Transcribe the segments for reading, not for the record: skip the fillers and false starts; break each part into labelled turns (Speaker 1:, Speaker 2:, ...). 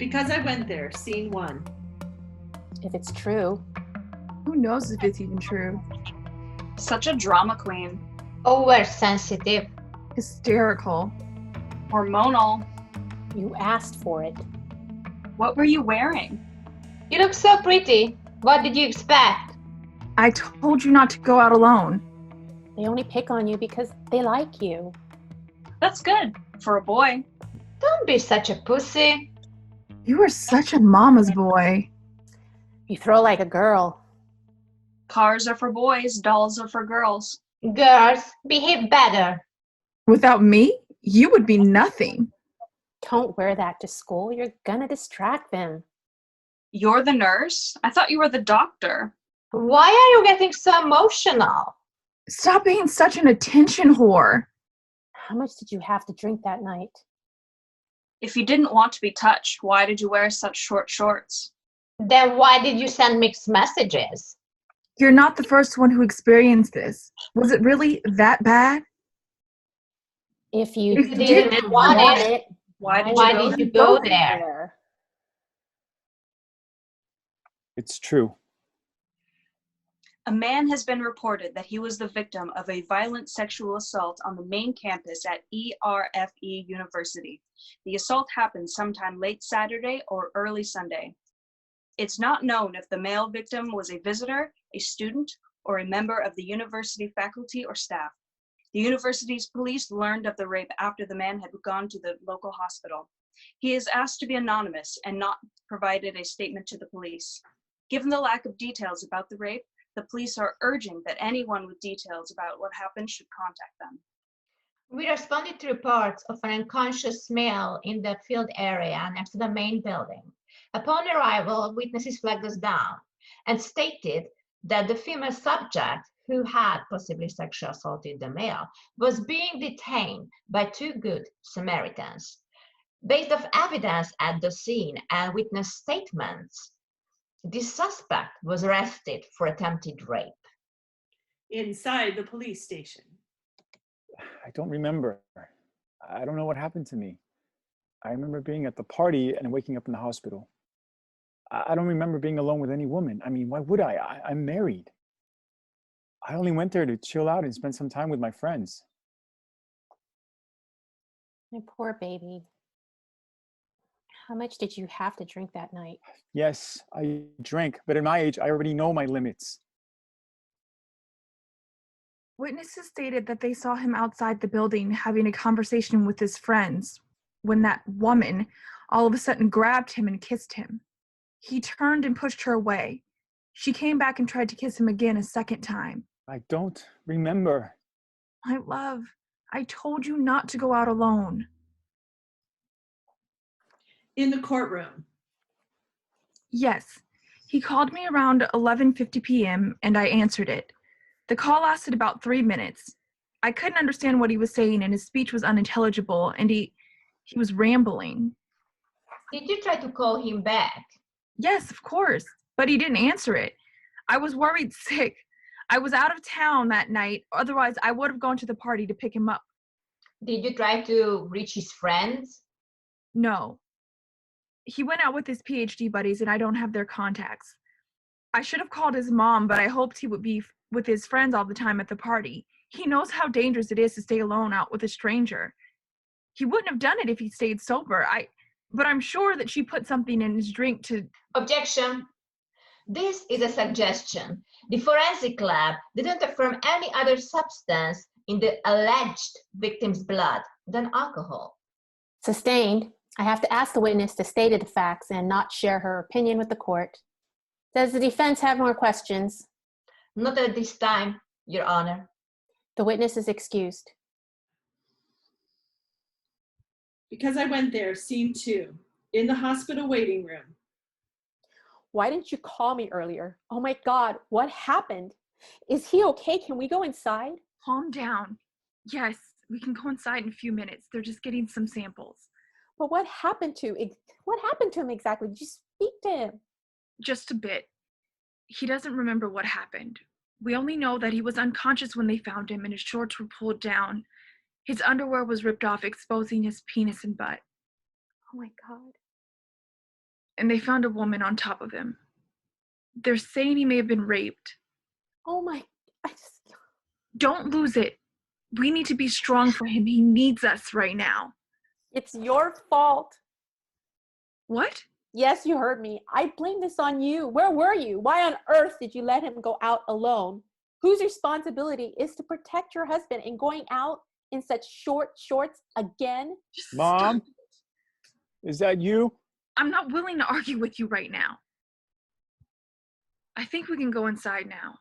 Speaker 1: Because I went there, scene one.
Speaker 2: If it's true.
Speaker 3: Who knows if it's even true?
Speaker 4: Such a drama queen.
Speaker 5: Oversensitive.
Speaker 3: Hysterical.
Speaker 4: Hormonal.
Speaker 2: You asked for it.
Speaker 4: What were you wearing?
Speaker 5: You look so pretty. What did you expect?
Speaker 3: I told you not to go out alone.
Speaker 2: They only pick on you because they like you.
Speaker 4: That's good for a boy.
Speaker 5: Don't be such a pussy.
Speaker 3: You are such a mama's boy.
Speaker 2: You throw like a girl.
Speaker 4: Cars are for boys, dolls are for girls.
Speaker 5: Girls, behave better.
Speaker 3: Without me, you would be nothing.
Speaker 2: Don't wear that to school. You're gonna distract them.
Speaker 4: You're the nurse? I thought you were the doctor.
Speaker 5: Why are you getting so emotional?
Speaker 3: Stop being such an attention whore.
Speaker 2: How much did you have to drink that night?
Speaker 4: If you didn't want to be touched, why did you wear such short shorts?
Speaker 5: Then why did you send mixed messages?
Speaker 3: You're not the first one who experienced this. Was it really that bad?
Speaker 2: If you
Speaker 5: didn't want it,
Speaker 4: Why did
Speaker 5: why
Speaker 4: you go
Speaker 5: did you go there?
Speaker 6: It's true.
Speaker 4: A man has been reported that he was the victim of a violent sexual assault on the main campus at ERFE University. The assault happened sometime late Saturday or early Sunday. It's not known if the male victim was a visitor, a student, or a member of the university faculty or staff. The university's police learned of the rape after the man had gone to the local hospital. He is asked to be anonymous and not provided a statement to the police. Given the lack of details about the rape, the police are urging that anyone with details about what happened should contact them.
Speaker 5: We responded to reports of an unconscious male in the field area next to the main building. Upon arrival, witnesses flagged us down and stated that the female subject, who had possibly sexually assaulted the male, was being detained by two good Samaritans. Based on evidence at the scene and witness statements, this suspect was arrested for attempted rape.
Speaker 1: Inside the police station.
Speaker 6: I don't remember. I don't know what happened to me. I remember being at the party and waking up in the hospital. I don't remember being alone with any woman. I mean, why would I? I'm married. I only went there to chill out and spend some time with my friends.
Speaker 2: My poor baby. How much did you have to drink that night?
Speaker 6: Yes, I drank, but at my age, I already know my limits.
Speaker 3: Witnesses stated that they saw him outside the building having a conversation with his friends when that woman all of a sudden grabbed him and kissed him. He turned and pushed her away. She came back and tried to kiss him again a second time.
Speaker 6: I don't remember.
Speaker 3: My love, I told you not to go out alone.
Speaker 1: In the courtroom.
Speaker 3: Yes, he called me around 11:50 p.m. and I answered it. The call lasted about 3 minutes. I couldn't understand what he was saying and his speech was unintelligible and he was rambling.
Speaker 5: Did you try to call him back?
Speaker 3: Yes, of course, but he didn't answer it. I was worried sick. I was out of town that night, otherwise I would have gone to the party to pick him up.
Speaker 5: Did you try to reach his friends?
Speaker 3: No. He went out with his PhD buddies and I don't have their contacts. I should have called his mom, but I hoped he would be with his friends all the time at the party. He knows how dangerous it is to stay alone out with a stranger. He wouldn't have done it if he stayed sober. But I'm sure that she put something in his drink to...
Speaker 5: Objection. This is a suggestion. The forensic lab didn't affirm any other substance in the alleged victim's blood than alcohol.
Speaker 2: Sustained. I have to ask the witness to state the facts and not share her opinion with the court. Does the defense have more questions?
Speaker 5: Not at this time, Your Honor.
Speaker 2: The witness is excused.
Speaker 1: Because I went there, scene two. In the hospital waiting room.
Speaker 2: Why didn't you call me earlier? Oh my God, what happened? Is he okay? Can we go inside?
Speaker 3: Calm down. Yes, we can go inside in a few minutes. They're just getting some samples.
Speaker 2: But what happened to him exactly? Did you speak to him?
Speaker 3: Just a bit. He doesn't remember what happened. We only know that he was unconscious when they found him and his shorts were pulled down. His underwear was ripped off, exposing his penis and butt.
Speaker 2: Oh my God.
Speaker 3: and they found a woman on top of him. They're saying he may have been raped.
Speaker 2: Oh my,
Speaker 3: Don't lose it. We need to be strong for him. He needs us right now.
Speaker 2: it's your fault.
Speaker 3: What?
Speaker 2: Yes, you heard me. I blame this on you. Where were you? Why on earth did you let him go out alone? Whose responsibility is to protect your husband and going out in such short shorts again?
Speaker 3: Just
Speaker 6: Mom?
Speaker 3: stop.
Speaker 6: Is that you?
Speaker 3: I'm not willing to argue with you right now. I think we can go inside now.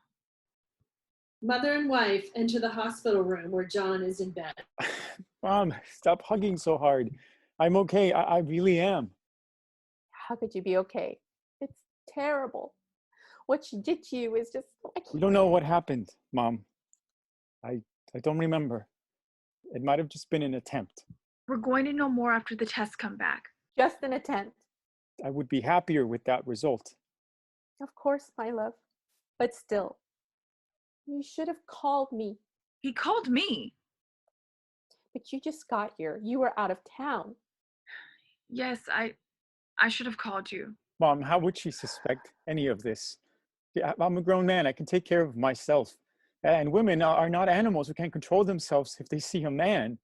Speaker 1: Mother and wife enter the hospital room where John is in bed.
Speaker 6: Mom, stop hugging so hard. I'm okay. I really am.
Speaker 2: How could you be okay? It's terrible. What she did to you is just,
Speaker 6: We don't know what happened, Mom. I don't remember. It might have just been an attempt.
Speaker 3: We're going to know more after the tests come back.
Speaker 2: just an attempt.
Speaker 6: I would be happier with that result.
Speaker 2: Of course, my love. But still, you should have called me.
Speaker 3: He called me.
Speaker 2: But you just got here. You were out of town.
Speaker 3: Yes, I should have called you.
Speaker 6: Mom, how would she suspect any of this? Yeah, I'm a grown man. I can take care of myself. And women are not animals who can't control themselves if they see a man.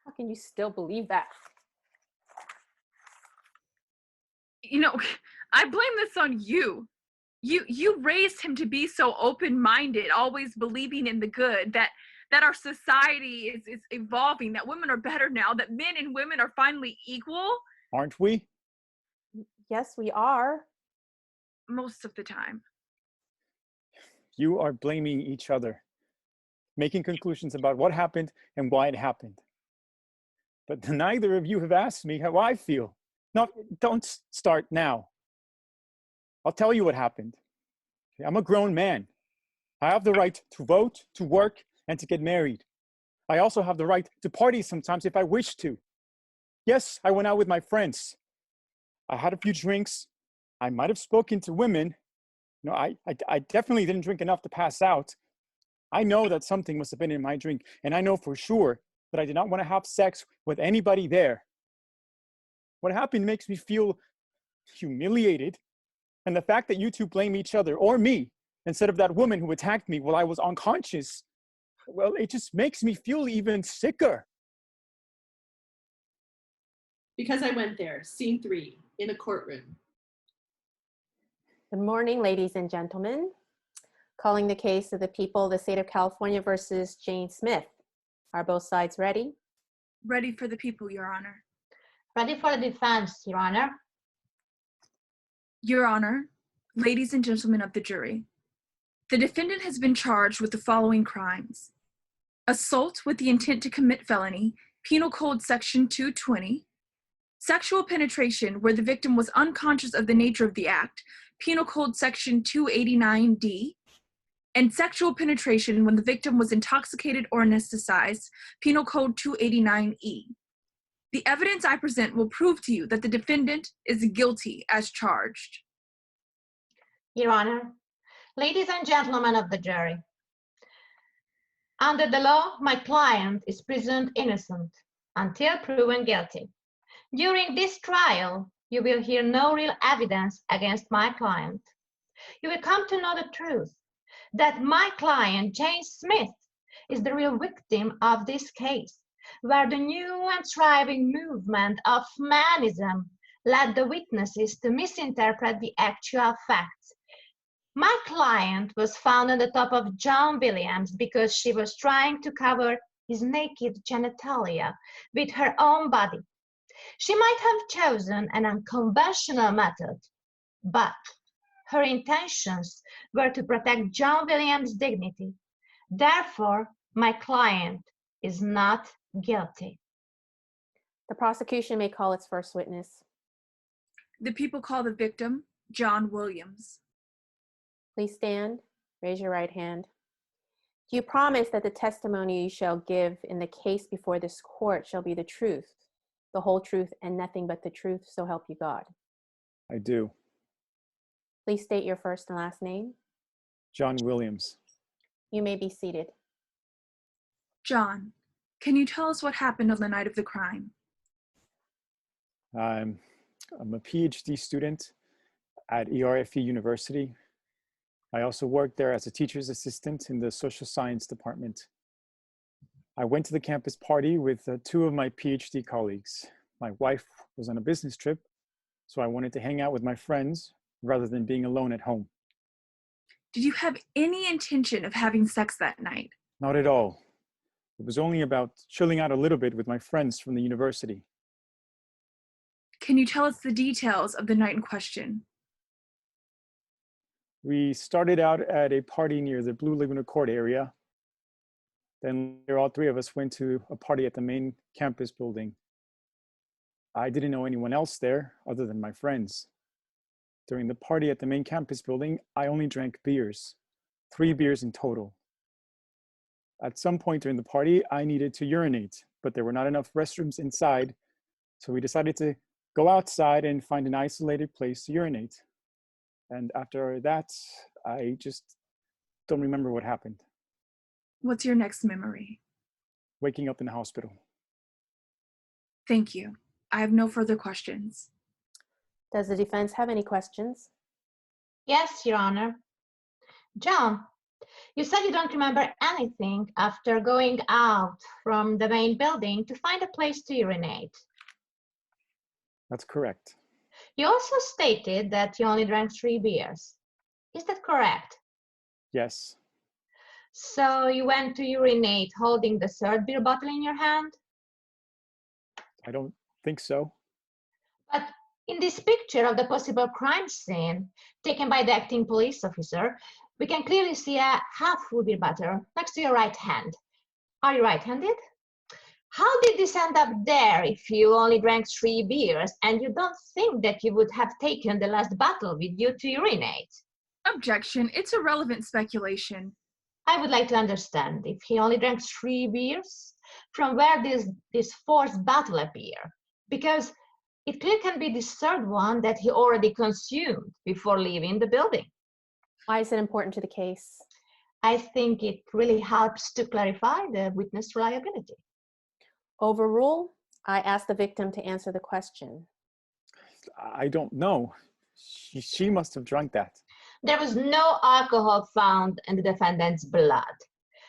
Speaker 2: How can you still believe that?
Speaker 3: You know, I blame this on you. You raised him to be so open-minded, always believing in the good, that our society is evolving, that women are better now, that men and women are finally equal.
Speaker 6: Aren't we?
Speaker 2: Yes, we are.
Speaker 3: Most of the time.
Speaker 6: You are blaming each other, making conclusions about what happened and why it happened. But neither of you have asked me how I feel. No, don't start now. I'll tell you what happened. I'm a grown man. I have the right to vote, to work, and to get married. I also have the right to party sometimes if I wish to. Yes, I went out with my friends. I had a few drinks. I might have spoken to women. No, I definitely didn't drink enough to pass out. I know that something must have been in my drink, and I know for sure that I did not want to have sex with anybody there. What happened makes me feel humiliated, and the fact that you two blame each other or me instead of that woman who attacked me while I was unconscious, well, it just makes me feel even sicker.
Speaker 1: Because I went there, scene 3, in a courtroom.
Speaker 2: Good morning, ladies and gentlemen. Calling the case of the people of the state of California versus Jane Smith. Are both sides ready?
Speaker 3: Ready for the people, Your Honor.
Speaker 5: Ready for the defense, Your Honor.
Speaker 3: Your Honor, ladies and gentlemen of the jury, the defendant has been charged with the following crimes: assault with the intent to commit felony, Penal Code Section 220, sexual penetration where the victim was unconscious of the nature of the act, Penal Code Section 289D, and sexual penetration when the victim was intoxicated or anesthetized, Penal Code 289E. The evidence I present will prove to you that the defendant is guilty as charged.
Speaker 5: Your Honor, ladies and gentlemen of the jury, under the law, my client is presumed innocent until proven guilty. During this trial, you will hear no real evidence against my client. You will come to know the truth, that my client, Jane Smith, is the real victim of this case, where the new and thriving movement of feminism led the witnesses to misinterpret the actual facts. My client was found on the top of John Williams because she was trying to cover his naked genitalia with her own body. She might have chosen an unconventional method, but her intentions were to protect John Williams' dignity. Therefore, my client is not guilty.
Speaker 2: The prosecution may call its first witness.
Speaker 3: The people call the victim John Williams.
Speaker 2: Please stand, raise your right hand. Do you promise that the testimony you shall give in the case before this court shall be the truth, the whole truth, and nothing but the truth, so help you God?
Speaker 6: I do.
Speaker 2: Please state your first and last name.
Speaker 6: John Williams.
Speaker 2: You may be seated.
Speaker 3: John, can you tell us what happened on the night of the crime?
Speaker 6: I'm a PhD student at ERFE University. I also work there as a teacher's assistant in the social science department. I went to the campus party with two of my PhD colleagues. My wife was on a business trip, so I wanted to hang out with my friends rather than being alone at home.
Speaker 3: Did you have any intention of having sex that night?
Speaker 6: Not at all. It was only about chilling out a little bit with my friends from the university.
Speaker 3: Can you tell us the details of the night in question?
Speaker 6: We started out at a party near the Blue Laguna Court area. Then all three of us went to a party at the main campus building. I didn't know anyone else there other than my friends. During the party at the main campus building, I only drank beers, 3 beers in total. At some point during the party, I needed to urinate, but there were not enough restrooms inside, so we decided to go outside and find an isolated place to urinate. And after that, I just don't remember what happened.
Speaker 3: What's your next memory?
Speaker 6: Waking up in the hospital.
Speaker 3: Thank you. I have no further questions.
Speaker 2: Does the defense have any questions?
Speaker 5: Yes, Your Honor. John, you said you don't remember anything after going out from the main building to find a place to urinate.
Speaker 6: That's correct.
Speaker 5: You also stated that you only drank 3 beers. Is that correct?
Speaker 6: Yes,
Speaker 5: So you went to urinate holding the 3rd beer bottle in your hand?
Speaker 6: I don't think so.
Speaker 5: But in this picture of the possible crime scene taken by the acting police officer, we can clearly see a half-full beer bottle next to your right hand. Are you right-handed? How did this end up there if you only drank 3 beers and you don't think that you would have taken the last bottle with you to urinate?
Speaker 3: Objection. It's irrelevant speculation.
Speaker 5: I would like to understand, if he only drank 3 beers, from where this 4th bottle appear? Because it clearly can be this 3rd one that he already consumed before leaving the building.
Speaker 2: Why is it important to the case?
Speaker 5: I think it really helps to clarify the witness reliability.
Speaker 2: Overrule? I ask the victim to answer the question.
Speaker 6: I don't know. She must have drunk that.
Speaker 5: There was no alcohol found in the defendant's blood.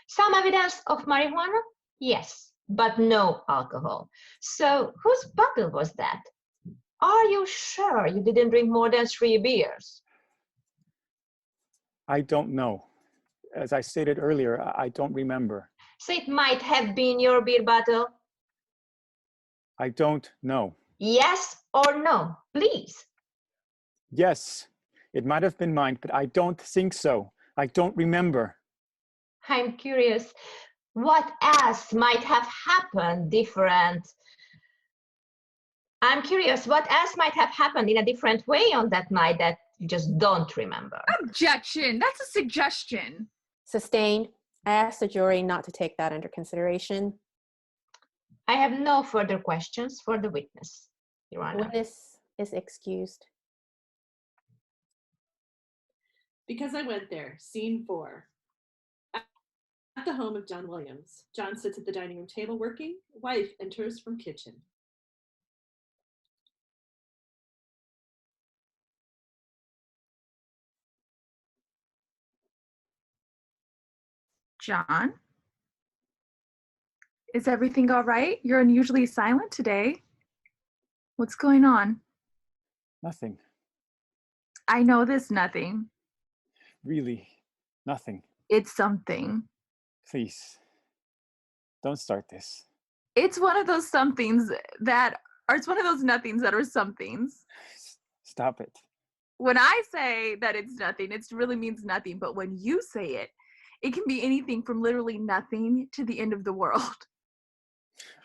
Speaker 5: Some evidence of marijuana? Yes, but no alcohol. So whose bottle was that? Are you sure you didn't drink more than 3 beers?
Speaker 6: I don't know. As I stated earlier, I don't remember.
Speaker 5: So it might have been your beer bottle?
Speaker 6: I don't know.
Speaker 5: Yes or no, please.
Speaker 6: Yes, it might have been mine, but I don't think so. I don't remember.
Speaker 5: I'm curious, what else might have happened different? I'm curious, what else might have happened in a different way on that night that you just don't remember?
Speaker 3: Objection. That's a suggestion.
Speaker 2: Sustained. I ask the jury not to take that under consideration.
Speaker 5: I have no further questions for the witness, Your
Speaker 2: The
Speaker 5: Honor.
Speaker 2: witness is excused.
Speaker 1: Because I went there, scene 4. At the home of John Williams. John sits at the dining room table working. Wife enters from kitchen.
Speaker 3: John? Is everything all right? You're unusually silent today. What's going on?
Speaker 6: Nothing.
Speaker 3: I know this nothing.
Speaker 6: Really, nothing.
Speaker 3: It's something.
Speaker 6: Please, don't start this.
Speaker 3: It's one of those somethings that, or it's one of those nothings that are somethings.
Speaker 6: Stop it.
Speaker 3: When I say that it's nothing, it really means nothing. But when you say it, it can be anything from literally nothing to the end of the world.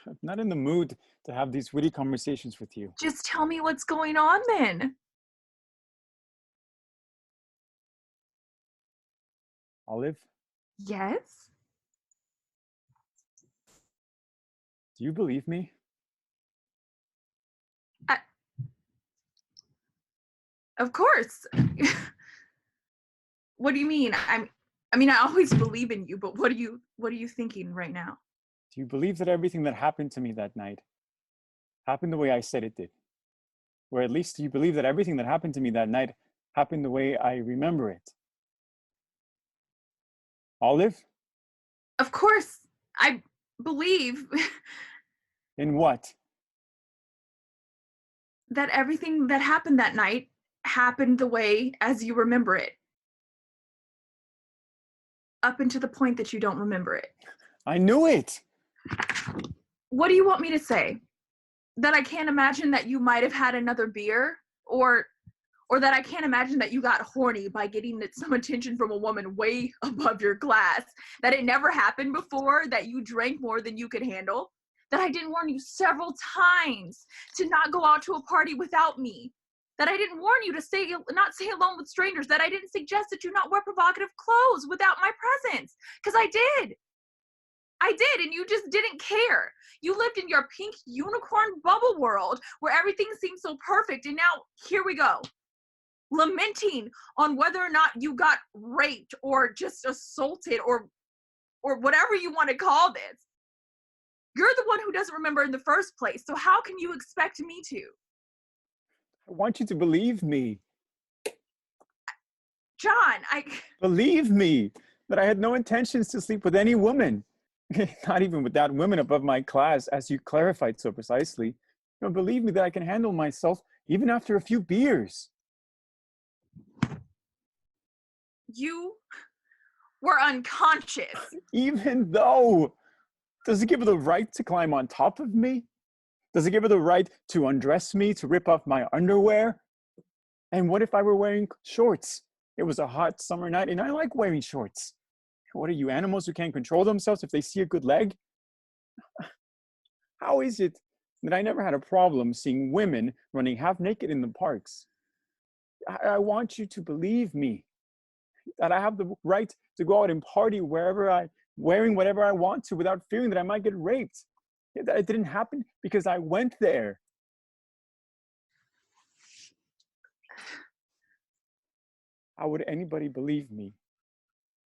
Speaker 6: I'm not in the mood to have these witty conversations with you.
Speaker 3: Just tell me what's going on then.
Speaker 6: Olive,
Speaker 3: Yes?
Speaker 6: do you believe me?
Speaker 3: Of course. What do you mean? I always believe in you, but what are you thinking right now?
Speaker 6: Do you believe that everything that happened to me that night happened the way I said it did? Or at least do you believe that everything that happened to me that night happened the way I remember it? Olive?
Speaker 3: Of course, I believe
Speaker 6: In what?
Speaker 3: that everything that happened that night happened the way as you remember it. Up until the point that you don't remember it.
Speaker 6: I knew it!
Speaker 3: What do you want me to say? That I can't imagine that you might have had another beer? Or that I can't imagine that you got horny by getting some attention from a woman way above your class? That it never happened before? That you drank more than you could handle? That I didn't warn you several times to not go out to a party without me? That I didn't warn you to not stay alone with strangers? That I didn't suggest that you not wear provocative clothes without my presence? Because I did, and you just didn't care. You lived in your pink unicorn bubble world where everything seemed so perfect, and now here we go, lamenting on whether or not you got raped or just assaulted or whatever you want to call this. You're the one who doesn't remember in the first place, so how can you expect me to?
Speaker 6: I want you to believe me.
Speaker 3: John,
Speaker 6: Believe me that I had no intentions to sleep with any woman. Not even with that woman above my class, as you clarified so precisely. No, believe me that I can handle myself even after a few beers.
Speaker 3: You were unconscious.
Speaker 6: Even though, does it give her the right to climb on top of me? Does it give her the right to undress me, to rip off my underwear? And what if I were wearing shorts? It was a hot summer night and I like wearing shorts. What are you, animals who can't control themselves if they see a good leg? How is it that I never had a problem seeing women running half naked in the parks? I want you to believe me that I have the right to go out and party wearing whatever I want to without fearing that I might get raped. That it didn't happen because I went there. How would anybody believe me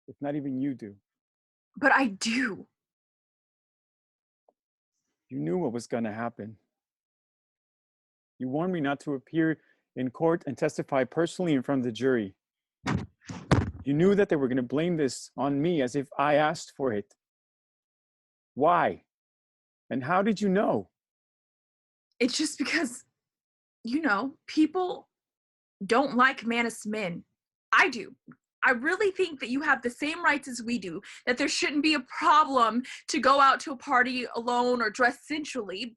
Speaker 6: if not even you do?
Speaker 3: But I do.
Speaker 6: You knew what was going to happen. You warned me not to appear in court and testify personally in front of the jury. You knew that they were going to blame this on me as if I asked for it. Why? And how did you know?
Speaker 3: It's just because, people don't like manus men. I do. I really think that you have the same rights as we do, that there shouldn't be a problem to go out to a party alone or dress sensually.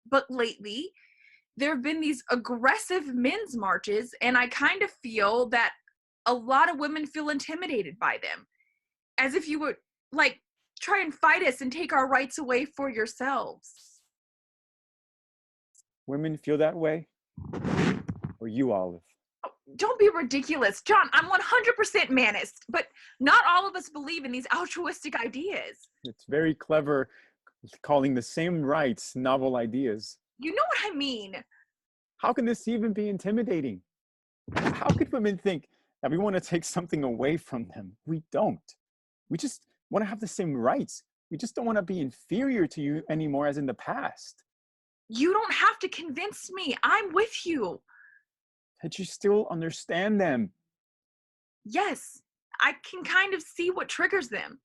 Speaker 3: But lately, there have been these aggressive men's marches, and I kind of feel that a lot of women feel intimidated by them, as if you would, try and fight us and take our rights away for yourselves.
Speaker 6: Women feel that way? Or you, Olive?
Speaker 3: Don't be ridiculous. John, I'm 100% manist, but not all of us believe in these altruistic ideas.
Speaker 6: It's very clever calling the same rights novel ideas.
Speaker 3: You know what I mean?
Speaker 6: How can this even be intimidating? How could women think that we want to take something away from them? We don't. We just want to have the same rights. We just don't want to be inferior to you anymore as in the past.
Speaker 3: You don't have to convince me. I'm with you.
Speaker 6: That you still understand them.
Speaker 3: Yes, I can kind of see what triggers them.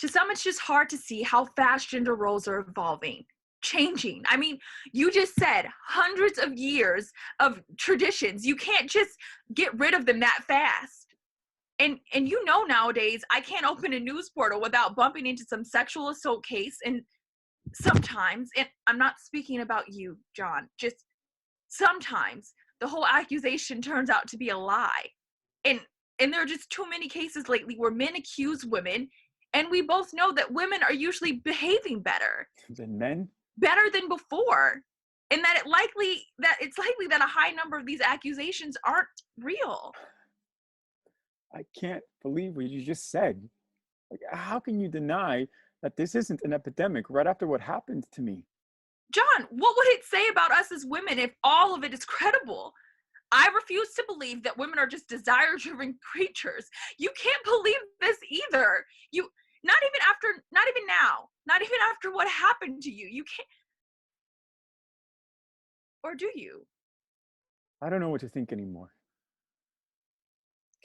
Speaker 3: To some, it's just hard to see how fast gender roles are evolving, changing. I mean, you just said hundreds of years of traditions. You can't just get rid of them that fast. And nowadays, I can't open a news portal without bumping into some sexual assault case. And sometimes, and I'm not speaking about you, John, just sometimes the whole accusation turns out to be a lie. And there are just too many cases lately where men accuse women, and we both know that women are usually behaving better
Speaker 6: Than men?
Speaker 3: Better than before. And that it's likely that a high number of these accusations aren't real.
Speaker 6: I can't believe what you just said. How can you deny that this isn't an epidemic right after what happened to me?
Speaker 3: John, what would it say about us as women if all of it is credible? I refuse to believe that women are just desire-driven creatures. You can't believe this either. Not even now, not even after what happened to you. You can't. Or do you?
Speaker 6: I don't know what to think anymore.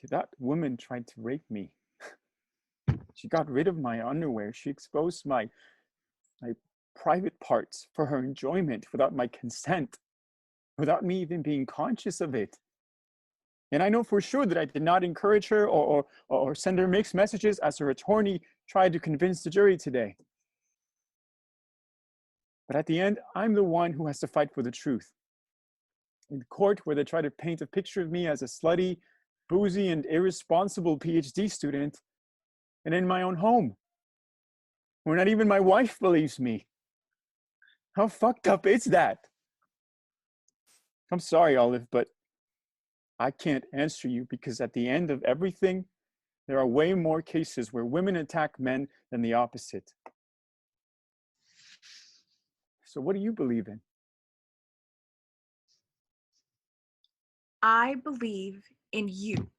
Speaker 6: That woman tried to rape me. She got rid of my underwear. She exposed my private parts for her enjoyment without my consent, without me even being conscious of it. And I know for sure that I did not encourage her or send her mixed messages as her attorney tried to convince the jury today. But at the end, I'm the one who has to fight for the truth. In court, where they try to paint a picture of me as a slutty, boozy, and irresponsible PhD student, and in my own home, where not even my wife believes me. How fucked up is that? I'm sorry, Olive, but I can't answer you because at the end of everything, there are way more cases where women attack men than the opposite. So what do you believe in?
Speaker 3: I believe in you.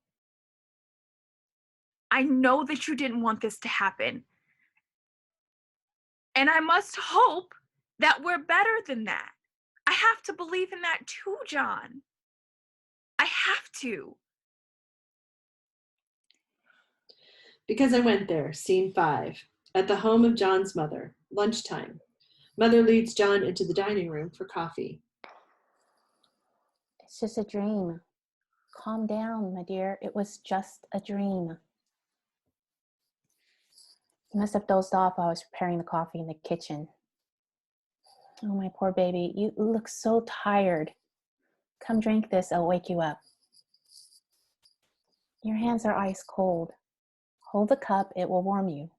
Speaker 3: I know that you didn't want this to happen. And I must hope that we're better than that. I have to believe in that too, John. I have to.
Speaker 1: Because I went there, scene 5, at the home of John's mother, lunchtime. Mother leads John into the dining room for coffee.
Speaker 2: It's just a dream. Calm down, my dear. It was just a dream. You must have dozed off while I was preparing the coffee in the kitchen. Oh, my poor baby. You look so tired. Come drink this. I'll wake you up. Your hands are ice cold. Hold the cup. It will warm you.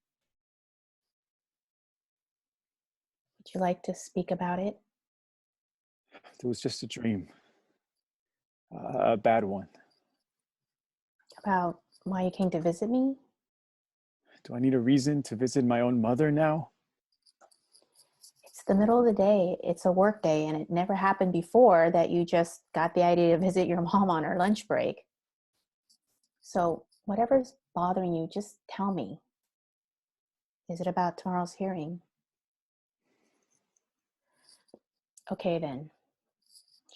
Speaker 2: Would you like to speak about it?
Speaker 6: It was just a dream. A bad one.
Speaker 2: About why you came to visit me?
Speaker 6: Do I need a reason to visit my own mother now?
Speaker 2: It's the middle of the day. It's a work day, and it never happened before that you just got the idea to visit your mom on her lunch break. So whatever's bothering you, just tell me. Is it about tomorrow's hearing? Okay then,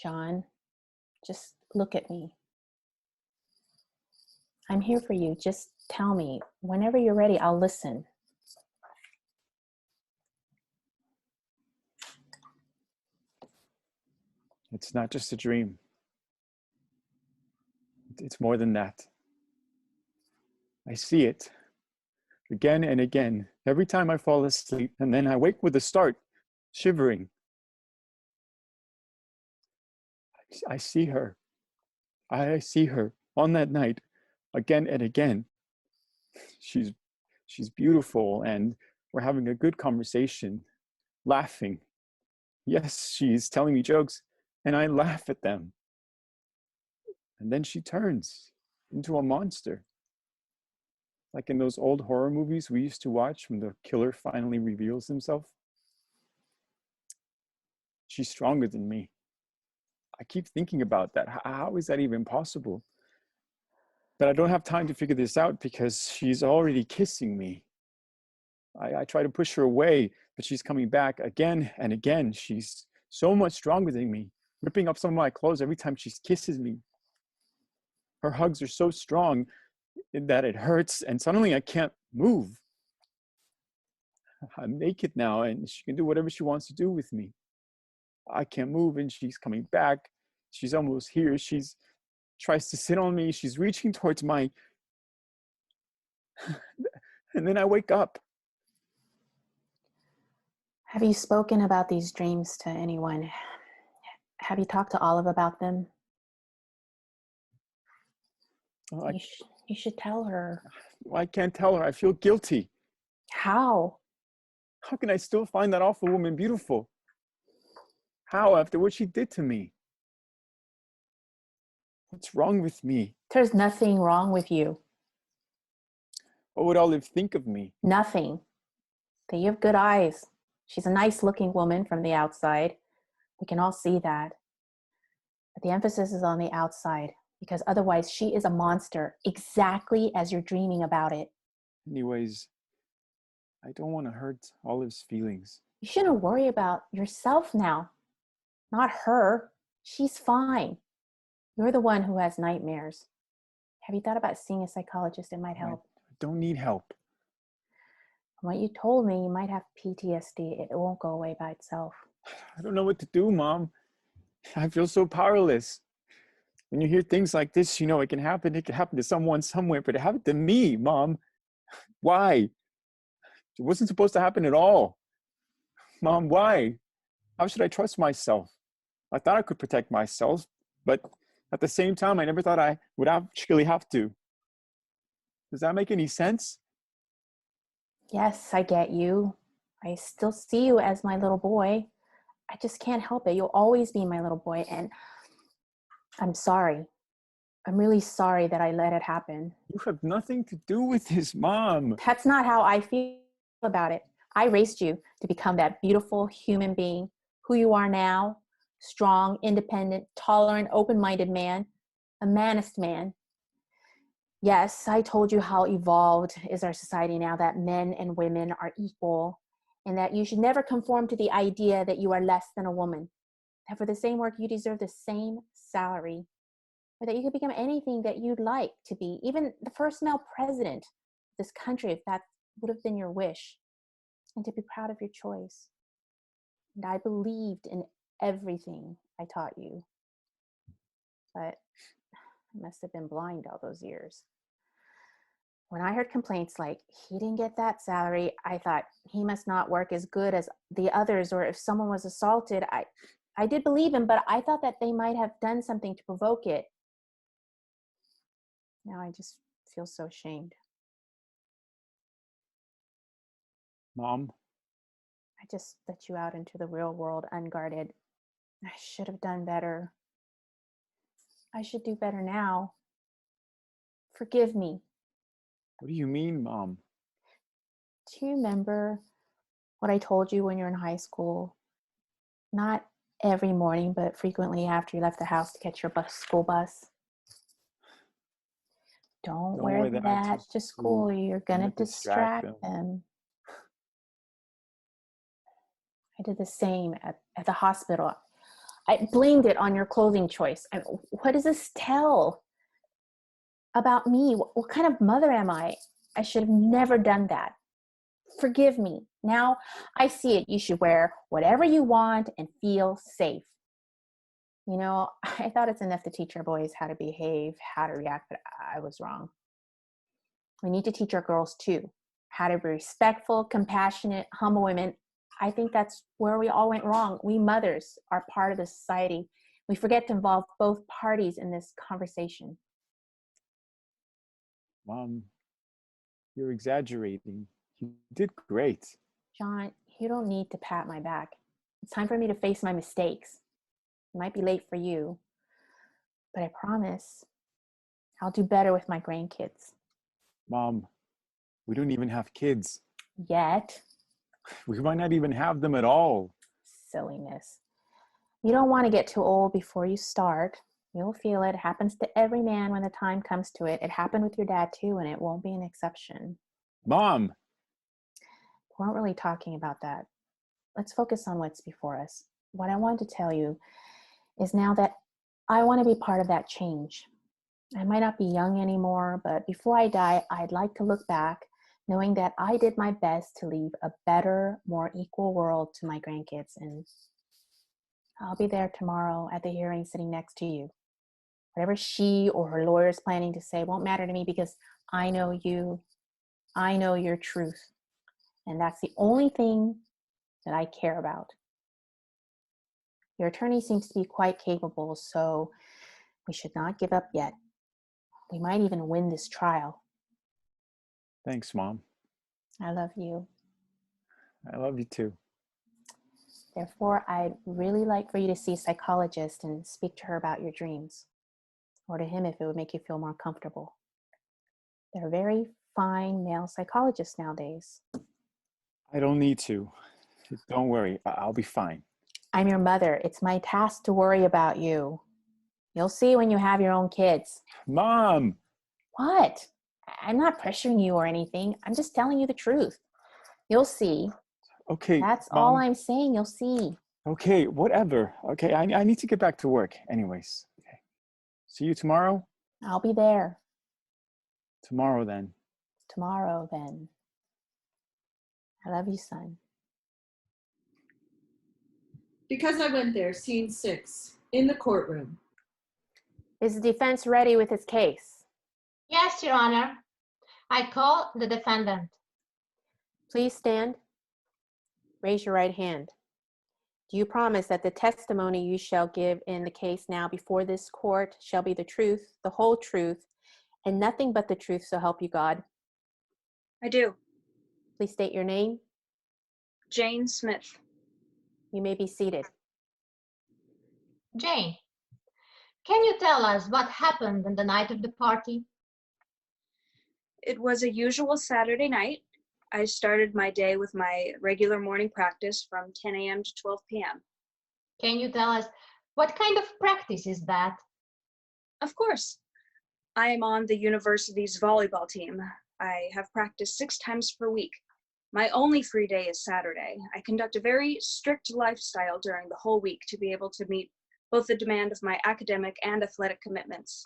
Speaker 2: John, just look at me. I'm here for you. Just tell me. Whenever you're ready, I'll listen.
Speaker 6: It's not just a dream. It's more than that. I see it again and again, every time I fall asleep, and then I wake with a start, shivering. I see her. I see her on that night again and again. She's beautiful, and we're having a good conversation, laughing. Yes, she's telling me jokes, and I laugh at them. And then she turns into a monster. Like in those old horror movies we used to watch when the killer finally reveals himself. She's stronger than me. I keep thinking about that. How is that even possible? But I don't have time to figure this out because she's already kissing me. I try to push her away, but she's coming back again and again. She's so much stronger than me, ripping up some of my clothes every time she kisses me. Her hugs are so strong that it hurts, and suddenly I can't move. I'm naked now, and she can do whatever she wants to do with me. I can't move, and she's coming back. She's almost here. She's tries to sit on me. She's reaching towards my... And then I wake up.
Speaker 2: Have you spoken about these dreams to anyone? Have you talked to Olive about them?
Speaker 6: Oh,
Speaker 2: You should tell her.
Speaker 6: I can't tell her. I feel guilty.
Speaker 2: How?
Speaker 6: How can I still find that awful woman beautiful? How, after what she did to me? What's wrong with me?
Speaker 2: There's nothing wrong with you.
Speaker 6: What would Olive think of me?
Speaker 2: Nothing. That you have good eyes. She's a nice looking woman from the outside. We can all see that. But the emphasis is on the outside, because otherwise she is a monster, exactly as you're dreaming about it.
Speaker 6: Anyways, I don't want to hurt Olive's feelings.
Speaker 2: You shouldn't worry about yourself now, not her. She's fine. You're the one who has nightmares. Have you thought about seeing a psychologist? It might help.
Speaker 6: I don't need help.
Speaker 2: From what you told me, you might have PTSD. It won't go away by itself.
Speaker 6: I don't know what to do, Mom. I feel so powerless. When you hear things like this, you know, it can happen to someone somewhere, but it happened to me, Mom. Why? It wasn't supposed to happen at all. Mom, why? How should I trust myself? I thought I could protect myself, but at the same time, I never thought I would actually have to. Does that make any sense?
Speaker 2: Yes, I get you. I still see you as my little boy. I just can't help it. You'll always be my little boy. And I'm sorry. I'm really sorry that I let it happen.
Speaker 6: You have nothing to do with this, Mom.
Speaker 2: That's not how I feel about it. I raised you to become that beautiful human being who you are now. Strong, independent, tolerant, open-minded man. A manist man. Yes, I told you how evolved is our society now, that men and women are equal, and that you should never conform to the idea that you are less than a woman. That for the same work, you deserve the same salary, or that you could become anything that you'd like to be, even the first male president of this country, if that would have been your wish, and to be proud of your choice. And I believed in everything I taught you, but I must have been blind all those years. When I heard complaints like, he didn't get that salary, I thought he must not work as good as the others, or if someone was assaulted, I did believe him, but I thought that they might have done something to provoke it. Now I just feel so ashamed.
Speaker 6: Mom,
Speaker 2: I just let you out into the real world unguarded. I should have done better. I should do better now. Forgive me.
Speaker 6: what do you mean, Mom?
Speaker 2: Do you remember what I told you when you were in high school? Not every morning, but frequently after you left the house to catch your school bus. Don't wear that to school. You're gonna distract them. I did the same at the hospital. I blamed it on your clothing choice. What does this tell about me? What kind of mother am I? I should have never done that. Forgive me. Now I see it. You should wear whatever you want and feel safe. You know, I thought it's enough to teach our boys how to behave, how to react, but I was wrong. We need to teach our girls too, how to be respectful, compassionate, humble women. I think that's where we all went wrong. We mothers are part of the society. We forget to involve both parties in this conversation.
Speaker 6: Mom, you're exaggerating. You did great.
Speaker 2: John, you don't need to pat my back. It's time for me to face my mistakes. It might be late for you, but I promise I'll do better with my grandkids.
Speaker 6: Mom, we don't even have kids.
Speaker 2: Yet.
Speaker 6: We might not even have them at all.
Speaker 2: Silliness. You don't want to get too old before you start. You'll feel it. It happens to every man when the time comes to it. It happened with your dad too, and it won't be an exception.
Speaker 6: Mom!
Speaker 2: We weren't really talking about that. Let's focus on what's before us. What I want to tell you is now that I want to be part of that change. I might not be young anymore, but before I die, I'd like to look back knowing that I did my best to leave a better, more equal world to my grandkids. And I'll be there tomorrow at the hearing sitting next to you. Whatever she or her lawyer is planning to say won't matter to me because I know you. I know your truth. And that's the only thing that I care about. Your attorney seems to be quite capable, so we should not give up yet. We might even win this trial.
Speaker 6: Thanks, Mom.
Speaker 2: I love you.
Speaker 6: I love you too.
Speaker 2: Therefore, I'd really like for you to see a psychologist and speak to her about your dreams, or to him if it would make you feel more comfortable. There are very fine male psychologists nowadays.
Speaker 6: I don't need to. Don't worry, I'll be fine.
Speaker 2: I'm your mother. It's my task to worry about you. You'll see when you have your own kids.
Speaker 6: Mom!
Speaker 2: What? I'm not pressuring you or anything. I'm just telling you the truth. You'll see.
Speaker 6: Okay,
Speaker 2: That's
Speaker 6: Mom,
Speaker 2: all I'm saying. You'll see.
Speaker 6: Okay, whatever. Okay, I need to get back to work anyways. Okay. See you tomorrow?
Speaker 2: I'll be there
Speaker 6: Tomorrow then.
Speaker 2: tomorrow then. I love you, son.
Speaker 1: Because I went there, scene 6, in the courtroom.
Speaker 2: Is the defense ready with its case?
Speaker 5: Yes, Your Honor. I call the defendant.
Speaker 2: Please stand. Raise your right hand. Do you promise that the testimony you shall give in the case now before this court shall be the truth, the whole truth, and nothing but the truth, so help you God?
Speaker 4: I do.
Speaker 2: Please state your name.
Speaker 4: Jane Smith.
Speaker 2: You may be seated.
Speaker 5: Jane, can you tell us what happened on the night of the party?
Speaker 4: It was a usual Saturday night. I started my day with my regular morning practice from 10 a.m. to 12 p.m.
Speaker 5: Can you tell us what kind of practice is that?
Speaker 4: Of course. I am on the university's volleyball team. I have practice 6 times per week. My only free day is Saturday. I conduct a very strict lifestyle during the whole week to be able to meet both the demand of my academic and athletic commitments.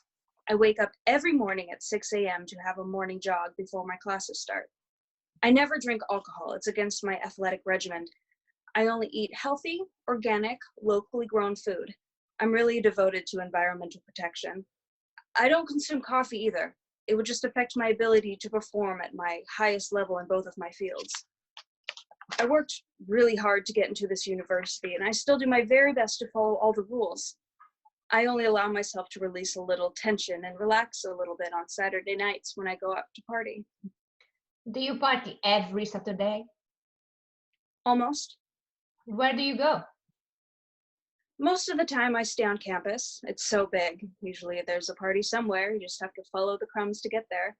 Speaker 4: I wake up every morning at 6 a.m. to have a morning jog before my classes start. I never drink alcohol. It's against my athletic regimen. I only eat healthy, organic, locally grown food. I'm really devoted to environmental protection. I don't consume coffee either. It would just affect my ability to perform at my highest level in both of my fields. I worked really hard to get into this university, and I still do my very best to follow all the rules. I only allow myself to release a little tension and relax a little bit on Saturday nights when I go out to party.
Speaker 5: Do you party every Saturday?
Speaker 4: Almost.
Speaker 5: Where do you go?
Speaker 4: Most of the time I stay on campus. It's so big. Usually there's a party somewhere. You just have to follow the crumbs to get there.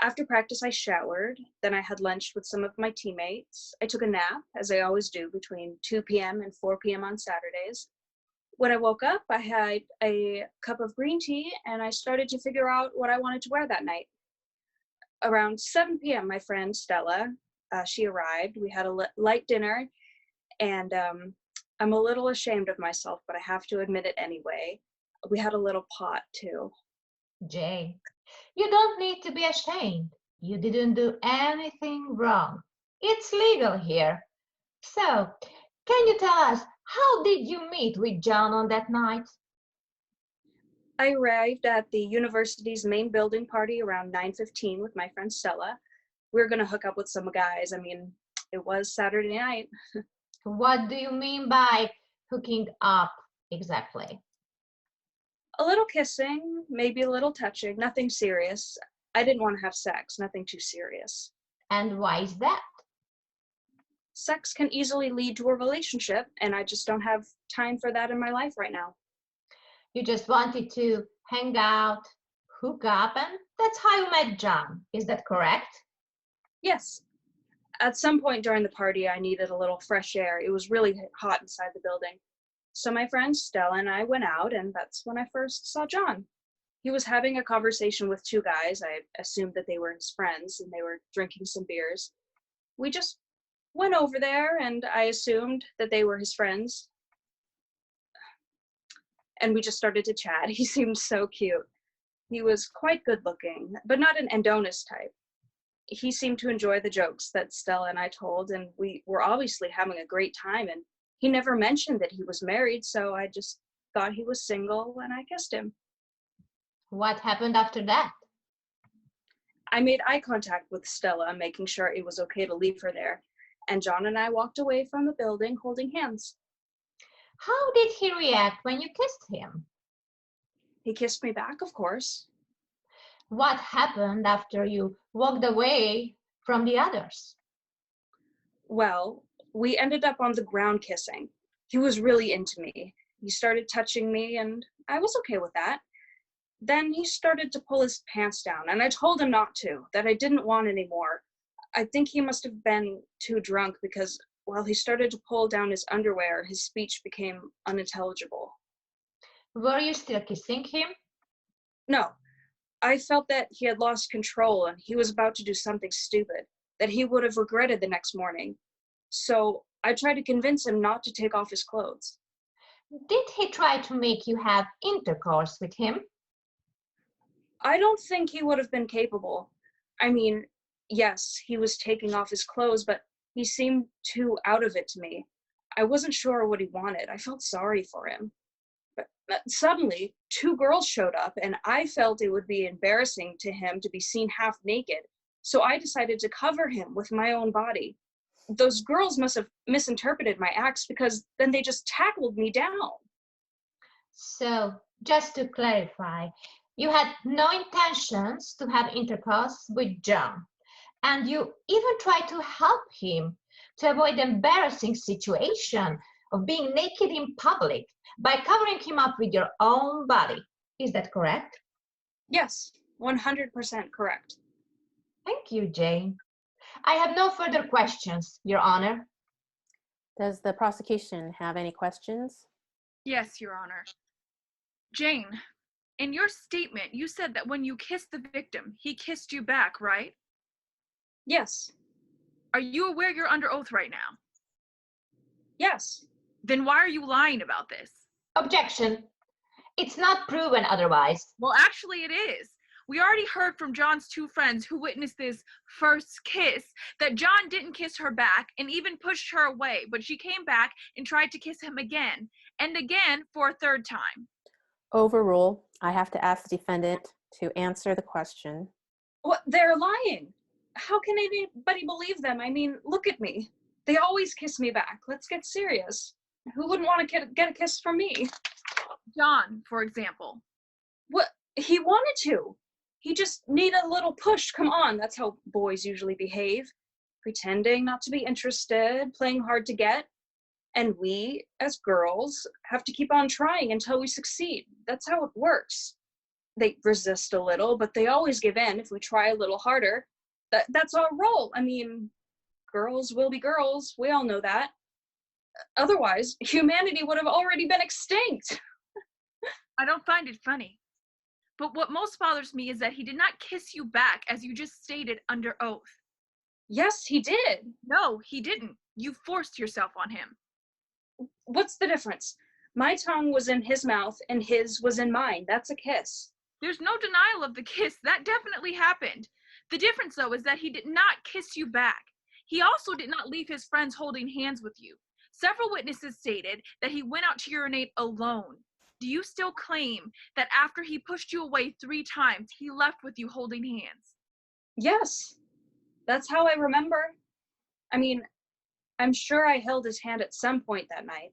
Speaker 4: After practice, I showered. Then I had lunch with some of my teammates. I took a nap, as I always do, between 2 p.m. and 4 p.m. on Saturdays. When I woke up, I had a cup of green tea, and I started to figure out what I wanted to wear that night. Around 7 p.m., my friend Stella, she arrived. We had a light dinner, and I'm a little ashamed of myself, but I have to admit it anyway. We had a little pot too.
Speaker 5: Jane, you don't need to be ashamed. You didn't do anything wrong. It's legal here. So, can you tell us, how did you meet with John on that night?
Speaker 4: I arrived at the university's main building party around 9:15 with my friend Stella. We were gonna hook up with some guys. I mean, it was Saturday night.
Speaker 5: What do you mean by hooking up exactly?
Speaker 4: A little kissing, maybe a little touching, nothing serious. I didn't want to have sex, nothing too serious.
Speaker 5: And why is that?
Speaker 4: Sex can easily lead to a relationship, and I just don't have time for that in my life right now.
Speaker 5: You just wanted to hang out, hook up, and that's how you met John. Is that correct?
Speaker 4: Yes. At some point during the party, I needed a little fresh air. It was really hot inside the building. So my friend Stella and I went out, and that's when I first saw John. He was having a conversation with 2 guys. I assumed that they were his friends, and they were drinking some beers. We just went over there, and I assumed that they were his friends. And we just started to chat. He seemed so cute. He was quite good looking, but not an Adonis type. He seemed to enjoy the jokes that Stella and I told, and we were obviously having a great time, and he never mentioned that he was married, so I just thought he was single, and I kissed him.
Speaker 5: What happened after that?
Speaker 4: I made eye contact with Stella, making sure it was okay to leave her there, and John and I walked away from the building holding hands.
Speaker 5: How did he react when you kissed him?
Speaker 4: He kissed me back, of course.
Speaker 5: What happened after you walked away from the others?
Speaker 4: Well, we ended up on the ground kissing. He was really into me. He started touching me, and I was okay with that. Then he started to pull his pants down, and I told him not to, that I didn't want any more. I think he must have been too drunk because while he started to pull down his underwear, his speech became unintelligible.
Speaker 5: Were you still kissing him?
Speaker 4: No, I felt that he had lost control and he was about to do something stupid that he would have regretted the next morning. So I tried to convince him not to take off his clothes.
Speaker 5: Did he try to make you have intercourse with him?
Speaker 4: I don't think he would have been capable. I mean, yes, he was taking off his clothes, but he seemed too out of it to me. I wasn't sure what he wanted. I felt sorry for him. But suddenly, two girls showed up, and I felt it would be embarrassing to him to be seen half naked. So I decided to cover him with my own body. Those girls must have misinterpreted my acts because then they just tackled me down.
Speaker 5: So, just to clarify, you had no intentions to have intercourse with John, and you even tried to help him to avoid the embarrassing situation of being naked in public by covering him up with your own body. Is that correct?
Speaker 4: Yes, 100% correct.
Speaker 5: Thank you, Jane. I have no further questions, Your Honor.
Speaker 2: Does the prosecution have any questions?
Speaker 3: Yes, Your Honor. Jane, in your statement, you said that when you kissed the victim, he kissed you back, right?
Speaker 4: Yes.
Speaker 3: Are you aware you're under oath right now?
Speaker 4: Yes.
Speaker 3: Then why are you lying about this?
Speaker 5: Objection. It's not proven otherwise.
Speaker 3: Well, actually it is. We already heard from John's two friends who witnessed this first kiss that John didn't kiss her back and even pushed her away, but she came back and tried to kiss him again and again for a third time.
Speaker 2: Overrule. I have to ask the defendant to answer the question.
Speaker 4: What? They're lying. How can anybody believe them? I mean, look at me. They always kiss me back. Let's get serious. Who wouldn't want to get a kiss from me?
Speaker 3: John, for example.
Speaker 4: What? He wanted to. He just needed a little push. Come on, that's how boys usually behave. Pretending not to be interested, playing hard to get. And we, as girls, have to keep on trying until we succeed. That's how it works. They resist a little, but they always give in if we try a little harder. That's our role. I mean, girls will be girls. We all know that. Otherwise, humanity would have already been extinct.
Speaker 3: I don't find it funny. But what most bothers me is that he did not kiss you back, as you just stated under oath.
Speaker 4: Yes, he did.
Speaker 3: No, he didn't. You forced yourself on him.
Speaker 4: What's the difference? My tongue was in his mouth and his was in mine. That's a kiss.
Speaker 3: There's no denial of the kiss. That definitely happened. The difference, though, is that he did not kiss you back. He also did not leave his friends holding hands with you. Several witnesses stated that he went out to urinate alone. Do you still claim that after he pushed you away 3 times, he left with you holding hands?
Speaker 4: Yes, that's how I remember. I mean, I'm sure I held his hand at some point that night.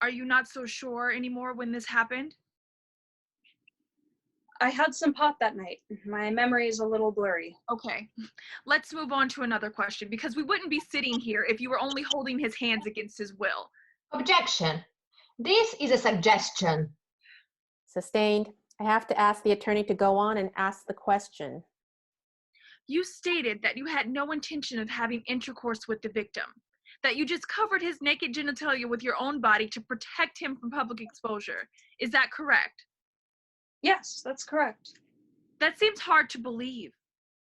Speaker 3: Are you not so sure anymore when this happened?
Speaker 4: I had some pot that night. My memory is a little blurry.
Speaker 3: Okay, let's move on to another question, because we wouldn't be sitting here if you were only holding his hands against his will.
Speaker 5: Objection. This is a suggestion.
Speaker 2: Sustained. I have to ask the attorney to go on and ask the question.
Speaker 3: You stated that you had no intention of having intercourse with the victim, that you just covered his naked genitalia with your own body to protect him from public exposure. Is that correct?
Speaker 4: Yes, that's correct.
Speaker 3: That seems hard to believe.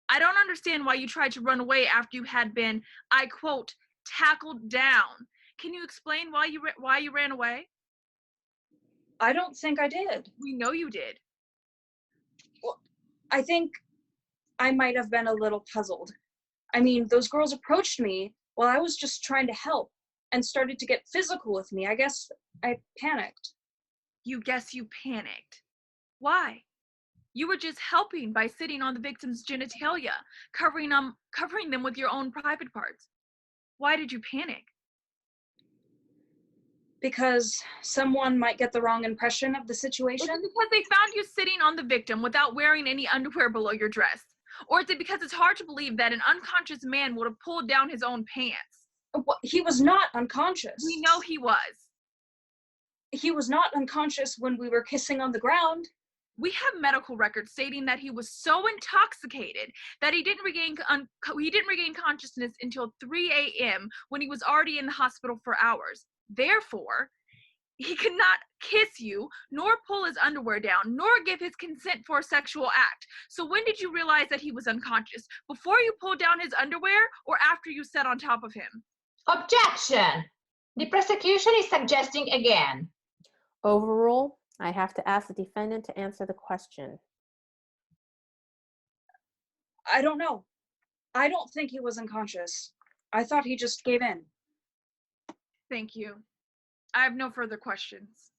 Speaker 3: I don't understand why you tried to run away after you had been, I quote, tackled down. Can you explain why you ran away?
Speaker 4: I don't think I did.
Speaker 3: We know you did.
Speaker 4: Well, I think I might have been a little puzzled. I mean, those girls approached me while I was just trying to help and started to get physical with me. I guess I panicked.
Speaker 3: You guess you panicked. Why? You were just helping by sitting on the victim's genitalia, covering them with your own private parts. Why did you panic?
Speaker 4: Because someone might get the wrong impression of the situation.
Speaker 3: Is it because they found you sitting on the victim without wearing any underwear below your dress? Or is it because it's hard to believe that an unconscious man would have pulled down his own pants?
Speaker 4: Well, he was not unconscious.
Speaker 3: We know he was.
Speaker 4: He was not unconscious when we were kissing on the ground.
Speaker 3: We have medical records stating that he was so intoxicated that he didn't regain consciousness until 3 a.m. when he was already in the hospital for hours. Therefore, He cannot kiss you, nor pull his underwear down, nor give his consent for a sexual act. So when did you realize that he was unconscious? Before you pulled down his underwear or after you sat on top of him?
Speaker 5: Objection! The prosecution is suggesting again.
Speaker 2: Overrule, I have to ask the defendant to answer the question.
Speaker 4: I don't know. I don't think he was unconscious. I thought he just gave in.
Speaker 3: Thank you. I have no further questions.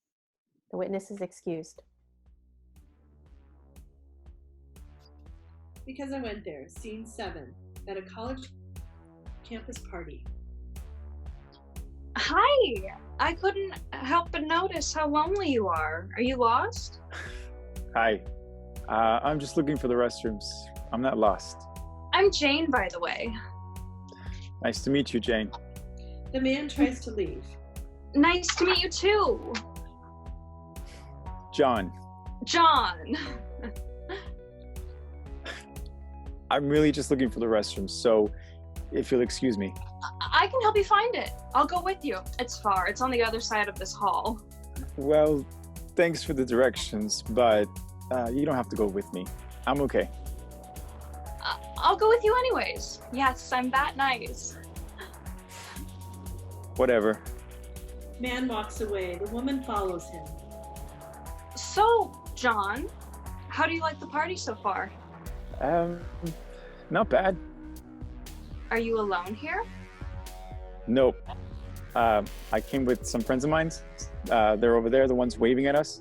Speaker 2: The witness is excused.
Speaker 1: Because I went there, scene 7, at a college campus party.
Speaker 4: Hi! I couldn't help but notice how lonely you are. Are you lost?
Speaker 6: Hi. I'm just looking for the restrooms. I'm not lost.
Speaker 4: I'm Jane, by the way.
Speaker 6: Nice to meet you, Jane.
Speaker 1: The man tries to leave.
Speaker 4: Nice to meet you too.
Speaker 6: John.
Speaker 4: John.
Speaker 6: I'm really just looking for the restrooms, so if you'll excuse me.
Speaker 4: I can help you find it. I'll go with you. It's far. It's on the other side of this hall.
Speaker 6: Well, thanks for the directions, but you don't have to go with me. I'm okay.
Speaker 4: I'll go with you anyways. Yes, I'm that nice.
Speaker 6: Whatever.
Speaker 1: Man walks away. The woman follows him.
Speaker 4: So, John, how do you like the party so far?
Speaker 6: Not bad.
Speaker 4: Are you alone here?
Speaker 6: Nope. I came with some friends of mine. They're over there, the ones waving at us.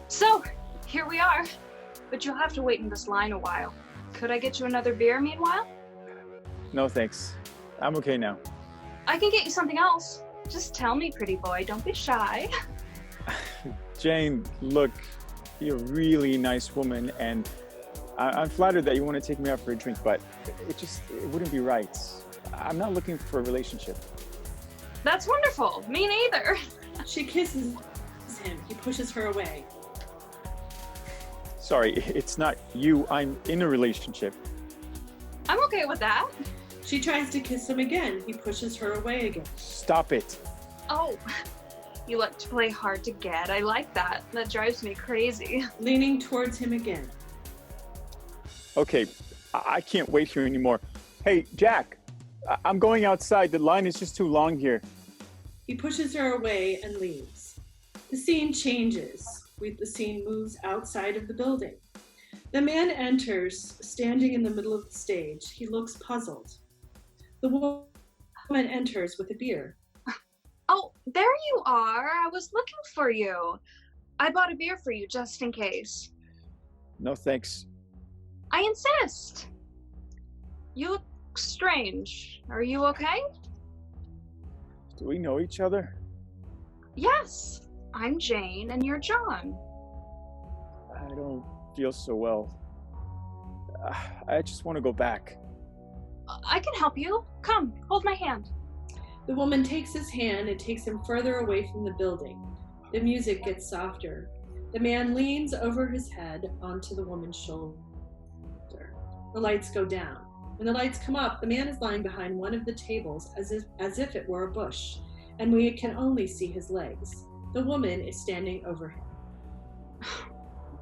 Speaker 4: So, here we are. But you'll have to wait in this line a while. Could I get you another beer meanwhile?
Speaker 6: No, thanks. I'm okay now.
Speaker 4: I can get you something else. Just tell me, pretty boy. Don't be shy.
Speaker 6: Jane, look, you're a really nice woman, and I'm flattered that you want to take me out for a drink, but it wouldn't be right. I'm not looking for a relationship.
Speaker 4: That's wonderful. Me neither.
Speaker 1: She kisses him. He pushes her away.
Speaker 6: Sorry, it's not you. I'm in a relationship.
Speaker 4: I'm okay with that.
Speaker 1: She tries to kiss him again. He pushes her away again.
Speaker 6: Stop it.
Speaker 4: Oh, you like to play hard to get. I like that. That drives me crazy.
Speaker 1: Leaning towards him again.
Speaker 6: Okay, I can't wait here anymore. Hey, Jack, I'm going outside. The line is just too long here.
Speaker 1: He pushes her away and leaves. The scene changes. The scene moves outside of the building. The man enters, standing in the middle of the stage. He looks puzzled. The woman enters with a beer.
Speaker 4: Oh, there you are. I was looking for you. I bought a beer for you just in case.
Speaker 6: No, thanks.
Speaker 4: I insist. You look strange. Are you okay?
Speaker 6: Do we know each other?
Speaker 4: Yes. I'm Jane and you're John.
Speaker 6: I don't feel so well. I just want to go back.
Speaker 4: I can help you. Come, hold my hand.
Speaker 1: The woman takes his hand and takes him further away from the building. The music gets softer. The man leans over his head onto the woman's shoulder. The lights go down. When the lights come up, the man is lying behind one of the tables as if it were a bush, and we can only see his legs. The woman is standing over him.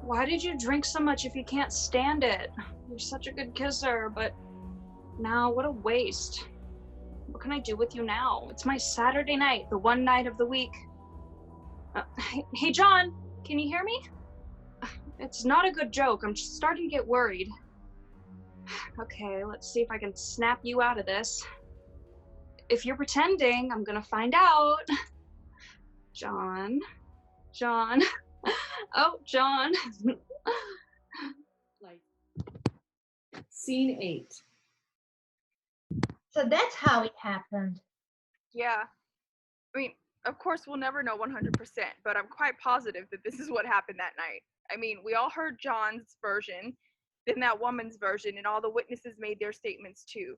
Speaker 4: Why did you drink so much if you can't stand it? You're such a good kisser, but now what a waste. What can I do with you now? It's my Saturday night, the one night of the week. Hey, John, can you hear me? It's not a good joke. I'm just starting to get worried. Okay, let's see if I can snap you out of this. If you're pretending, I'm gonna find out. John. Oh, John.
Speaker 1: Like, scene 8.
Speaker 5: So that's how it happened.
Speaker 3: Yeah. I mean, of course, we'll never know 100%, but I'm quite positive that this is what happened that night. I mean, we all heard John's version, then that woman's version, and all the witnesses made their statements too.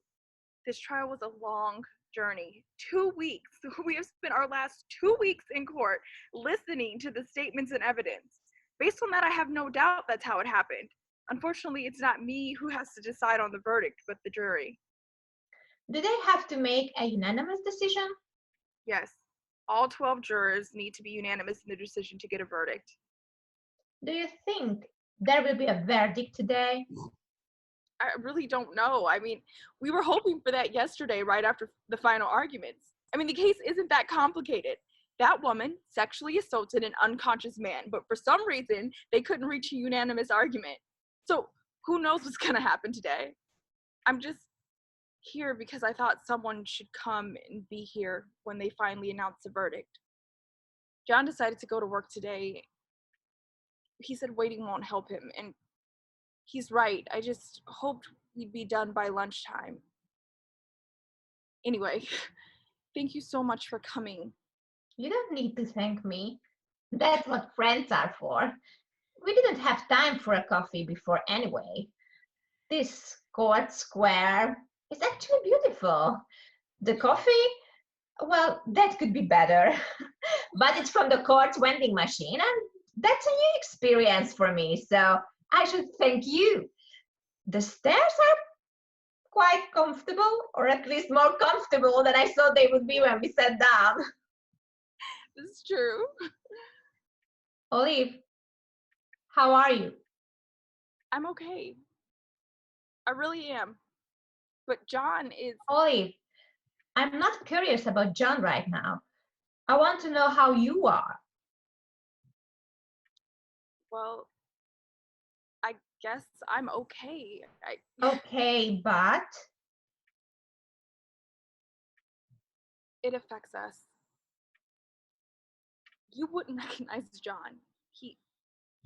Speaker 3: This trial was a long journey. 2 weeks. We have spent our last 2 weeks in court listening to the statements and evidence. Based on that, I have no doubt that's how it happened. Unfortunately, it's not me who has to decide on the verdict, but the jury.
Speaker 5: Do they have to make a unanimous decision?
Speaker 3: Yes, all 12 jurors need to be unanimous in the decision to get a verdict.
Speaker 5: Do you think there will be a verdict today?
Speaker 3: I really don't know. I mean, we were hoping for that yesterday, right after the final arguments. I mean, the case isn't that complicated. That woman sexually assaulted an unconscious man, but for some reason, they couldn't reach a unanimous argument. So who knows what's going to happen today? I'm just here because I thought someone should come and be here when they finally announce the verdict. John decided to go to work today. He said waiting won't help him, and he's right. I just hoped we'd be done by lunchtime. Anyway, thank you so much for coming.
Speaker 5: You don't need to thank me. That's what friends are for. We didn't have time for a coffee before anyway. This court square is actually beautiful. The coffee, well, that could be better. But it's from the court's vending machine, and that's a new experience for me, so I should thank you. The stairs are quite comfortable, or at least more comfortable than I thought they would be when we sat down.
Speaker 3: This is true.
Speaker 5: Olive, how are you?
Speaker 3: I'm okay. I really am. But John is.
Speaker 5: Olive, I'm not curious about John right now. I want to know how you are.
Speaker 3: Well, I guess I'm okay.
Speaker 5: Okay, but
Speaker 3: It affects us. You wouldn't recognize John.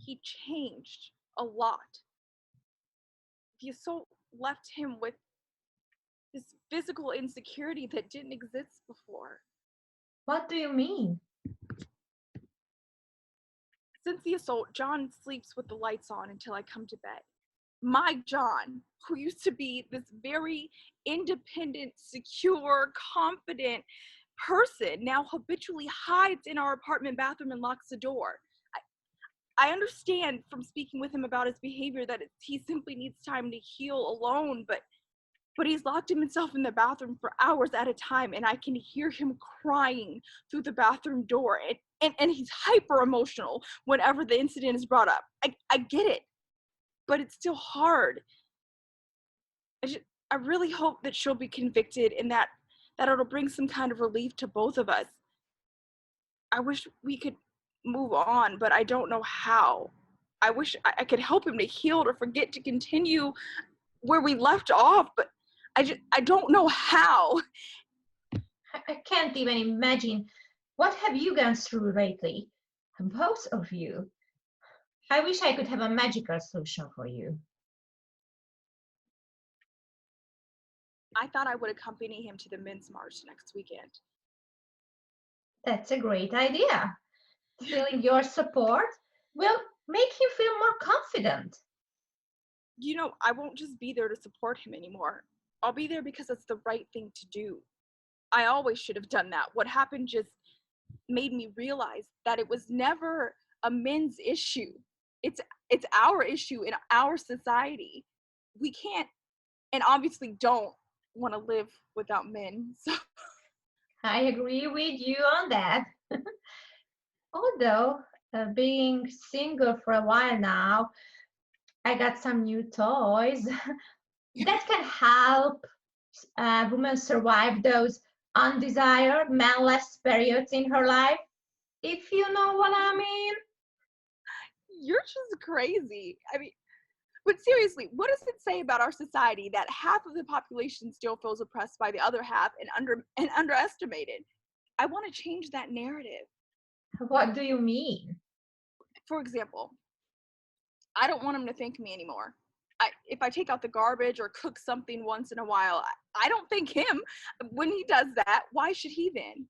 Speaker 3: He changed a lot. The assault left him with this physical insecurity that didn't exist before.
Speaker 5: what do you mean?
Speaker 3: Since the assault, John sleeps with the lights on until I come to bed. My John, who used to be this very independent, secure, confident person, now habitually hides in our apartment bathroom and locks the door. I understand from speaking with him about his behavior that he simply needs time to heal alone, but he's locked himself in the bathroom for hours at a time, and I can hear him crying through the bathroom door, and he's hyper emotional whenever the incident is brought up. I get it, but it's still hard. I really hope that she'll be convicted and that it'll bring some kind of relief to both of us. I wish we could move on, but I don't know how. I wish I could help him to heal or forget to continue where we left off, but I don't know how.
Speaker 5: I can't even imagine. What have you gone through lately? Both of you. I wish I could have a magical solution for you.
Speaker 3: I thought I would accompany him to the men's march next weekend.
Speaker 5: That's a great idea. Feeling your support will make him feel more confident.
Speaker 3: You know, I won't just be there to support him anymore. I'll be there because it's the right thing to do. I always should have done that. What happened just made me realize that it was never a men's issue. It's our issue in our society. We can't and obviously don't want to live without men. So
Speaker 5: I agree with you on that. Although, being single for a while now, I got some new toys that can help women survive those undesired, manless periods in her life, if you know what I mean.
Speaker 3: you're just crazy. I mean, but seriously, what does it say about our society that half of the population still feels oppressed by the other half and underestimated? I want to change that narrative.
Speaker 5: What do you mean?
Speaker 3: For example, I don't want him to thank me anymore. If I take out the garbage or cook something once in a while, I don't thank him. When he does that, why should he then?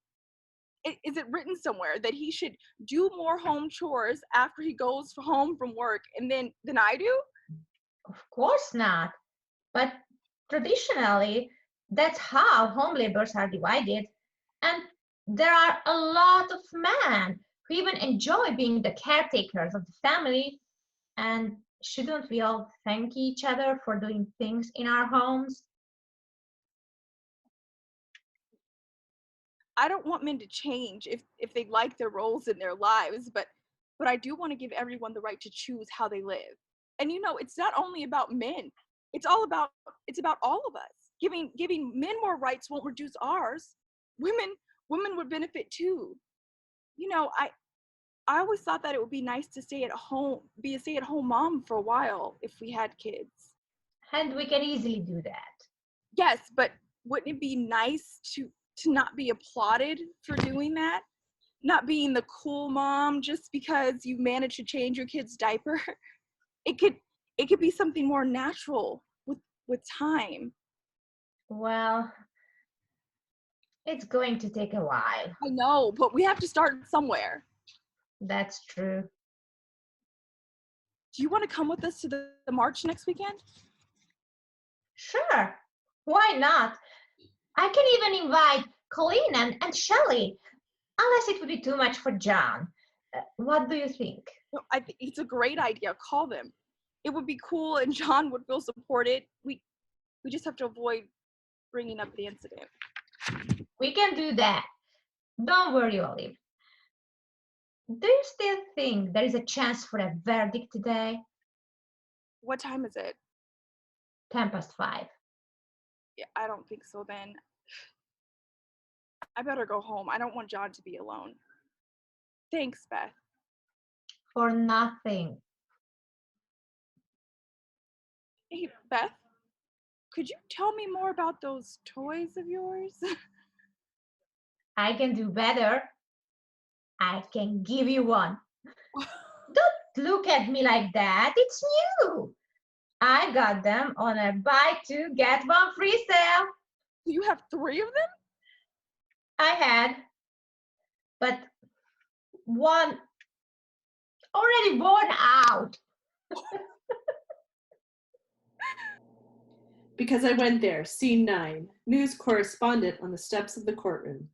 Speaker 3: Is it written somewhere that he should do more home chores after he goes home from work and than I do?
Speaker 5: Of course not. But traditionally, that's how home labors are divided. And there are a lot of men who even enjoy being the caretakers of the family. And shouldn't we all thank each other for doing things in our homes?
Speaker 3: I don't want men to change if they like their roles in their lives, but I do want to give everyone the right to choose how they live. And it's not only about men. It's about all of us. Giving men more rights won't reduce ours. Women would benefit too. I always thought that it would be nice to be a stay-at-home mom for a while if we had kids.
Speaker 5: And we can easily do that.
Speaker 3: Yes, but wouldn't it be nice to not be applauded for doing that? Not being the cool mom just because you managed to change your kid's diaper. It could be something more natural with time.
Speaker 5: Well, it's going to take a while.
Speaker 3: I know, but we have to start somewhere.
Speaker 5: That's true.
Speaker 3: Do you want to come with us to the march next weekend?
Speaker 5: Sure. Why not? I can even invite Colleen and Shelley, unless it would be too much for John. What do you think?
Speaker 3: No, I think it's a great idea. Call them. It would be cool, and John would feel supported. We just have to avoid bringing up the incident.
Speaker 5: We can do that. Don't worry, Olive. Do you still think there is a chance for a verdict today?
Speaker 3: What time is it?
Speaker 5: 5:10.
Speaker 3: Yeah, I don't think so then. I better go home. I don't want John to be alone. Thanks, Beth.
Speaker 5: For nothing.
Speaker 3: Hey, Beth, could you tell me more about those toys of yours?
Speaker 5: I can do better. I can give you one. Don't look at me like that. It's new. I got them on a buy two, get one free sale.
Speaker 3: You have 3 of them?
Speaker 5: I had, but one already worn out.
Speaker 1: Because I went there, scene 9, news correspondent on the steps of the courtroom.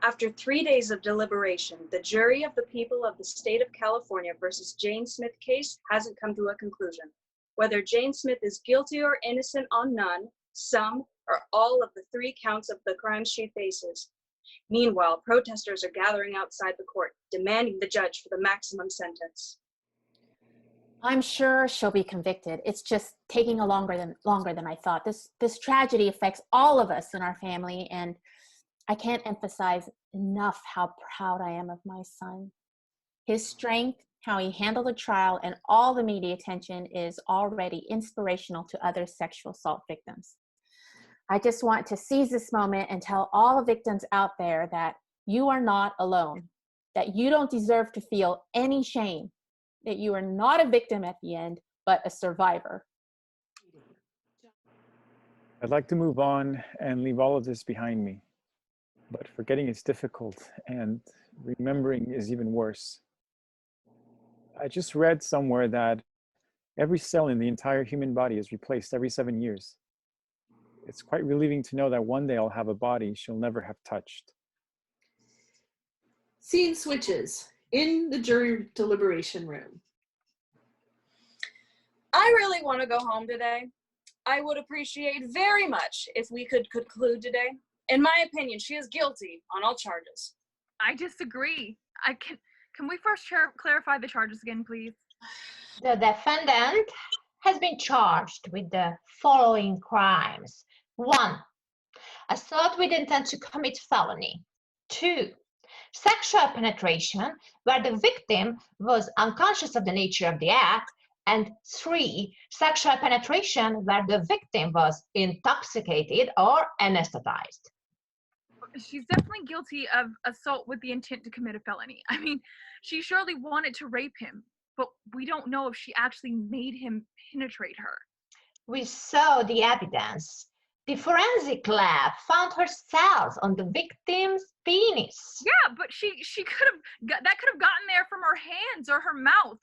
Speaker 4: After 3 days of deliberation, the jury of the people of the state of California versus Jane Smith case hasn't come to a conclusion. Whether Jane Smith is guilty or innocent on none, some, or all of the 3 counts of the crimes she faces. Meanwhile, protesters are gathering outside the court, demanding the judge for the maximum sentence.
Speaker 2: I'm sure she'll be convicted. It's just taking longer than I thought. This tragedy affects all of us in our family, and I can't emphasize enough how proud I am of my son. His strength, how he handled the trial, and all the media attention is already inspirational to other sexual assault victims. I just want to seize this moment and tell all the victims out there that you are not alone, that you don't deserve to feel any shame, that you are not a victim at the end, but a survivor.
Speaker 6: I'd like to move on and leave all of this behind me. But forgetting is difficult, and remembering is even worse. I just read somewhere that every cell in the entire human body is replaced every 7 years. It's quite relieving to know that one day I'll have a body she'll never have touched.
Speaker 1: Scene switches in the jury deliberation room.
Speaker 4: I really want to go home today. I would appreciate very much if we could conclude today. In my opinion, she is guilty on all charges.
Speaker 3: I disagree. Can we first clarify the charges again, please?
Speaker 5: The defendant has been charged with the following crimes. 1, assault with intent to commit felony. 2, sexual penetration where the victim was unconscious of the nature of the act. And 3, sexual penetration where the victim was intoxicated or anesthetized.
Speaker 3: She's definitely guilty of assault with the intent to commit a felony. I mean, she surely wanted to rape him, but we don't know if she actually made him penetrate her.
Speaker 5: We saw the evidence. The forensic lab found her cells on the victim's penis.
Speaker 3: Yeah, but she could have gotten there from her hands or her mouth.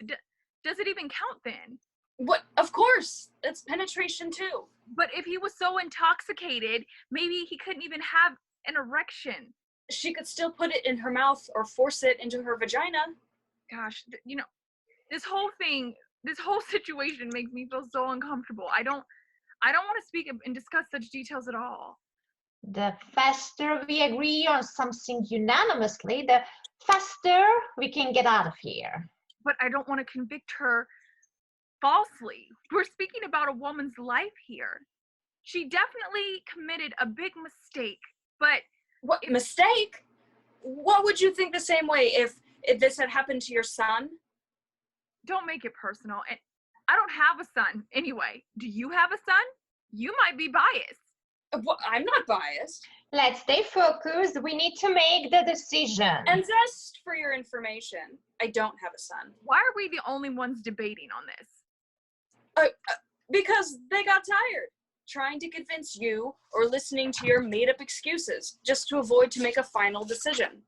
Speaker 3: Does it even count then?
Speaker 4: What? Of course, it's penetration too.
Speaker 3: But if he was so intoxicated, maybe he couldn't even have an erection.
Speaker 4: She could still put it in her mouth or force it into her vagina.
Speaker 3: Gosh, this whole situation makes me feel so uncomfortable. I don't want to speak and discuss such details at all.
Speaker 5: The faster we agree on something unanimously, the faster we can get out of here.
Speaker 3: But I don't want to convict her falsely. We're speaking about a woman's life here. She definitely committed a big mistake, but...
Speaker 7: What mistake? What would you think the same way if this had happened to your son?
Speaker 3: Don't make it personal. And I don't have a son anyway. Do you have a son? You might be biased.
Speaker 7: Well, I'm not biased.
Speaker 5: Let's stay focused. We need to make the decision.
Speaker 7: And just for your information, I don't have a son.
Speaker 3: Why are we the only ones debating on this?
Speaker 7: Because they got tired trying to convince you or listening to your made-up excuses just to avoid to make a final decision.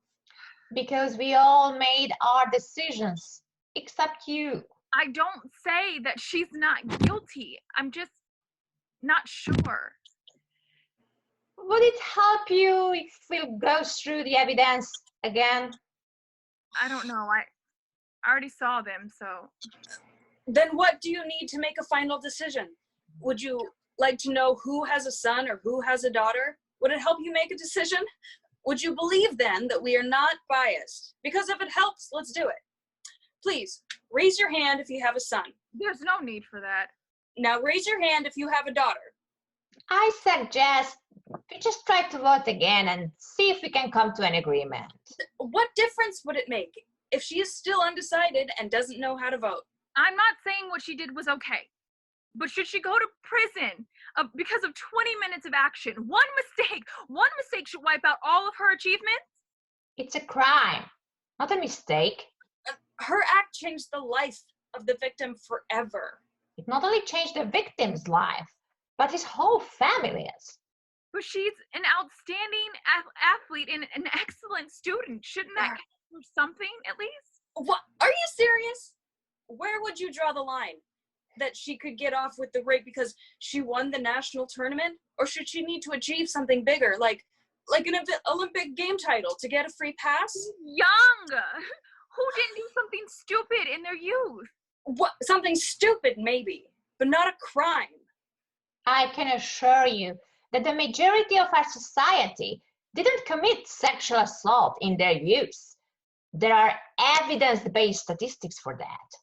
Speaker 5: Because we all made our decisions, except you.
Speaker 3: I don't say that she's not guilty. I'm just not sure.
Speaker 5: Would it help you if we go through the evidence again?
Speaker 3: I don't know. I already saw them, so...
Speaker 7: Then what do you need to make a final decision? Would you like to know who has a son or who has a daughter? Would it help you make a decision? Would you believe then that we are not biased? Because if it helps, let's do it. Please, raise your hand if you have a son.
Speaker 3: There's no need for that.
Speaker 7: Now raise your hand if you have a daughter.
Speaker 5: I suggest we just try to vote again and see if we can come to an agreement.
Speaker 7: What difference would it make if she is still undecided and doesn't know how to vote?
Speaker 3: I'm not saying what she did was okay. But should she go to prison because of 20 minutes of action? One mistake should wipe out all of her achievements?
Speaker 5: It's a crime, not a mistake.
Speaker 7: Her act changed the life of the victim forever.
Speaker 5: It not only changed the victim's life, but his whole family's.
Speaker 3: But she's an outstanding athlete and an excellent student. Shouldn't that count for something, at least?
Speaker 7: What? Are you serious? Where would you draw the line? That she could get off with the rape because she won the national tournament? Or should she need to achieve something bigger, like an Olympic game title to get a free pass?
Speaker 3: Young! Who didn't do something stupid in their youth?
Speaker 7: What? Something stupid, maybe, but not a crime.
Speaker 5: I can assure you that the majority of our society didn't commit sexual assault in their youth. There are evidence-based statistics for that.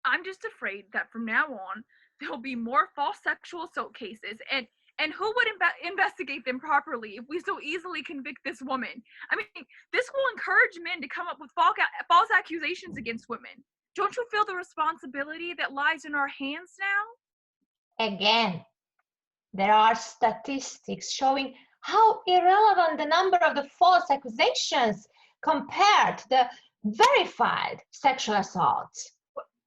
Speaker 3: I'm just afraid that from now on, there'll be more false sexual assault cases, and who would investigate them properly if we so easily convict this woman? I mean, this will encourage men to come up with false accusations against women. Don't you feel the responsibility that lies in our hands now?
Speaker 5: Again, there are statistics showing how irrelevant the number of the false accusations compared to the verified sexual assaults.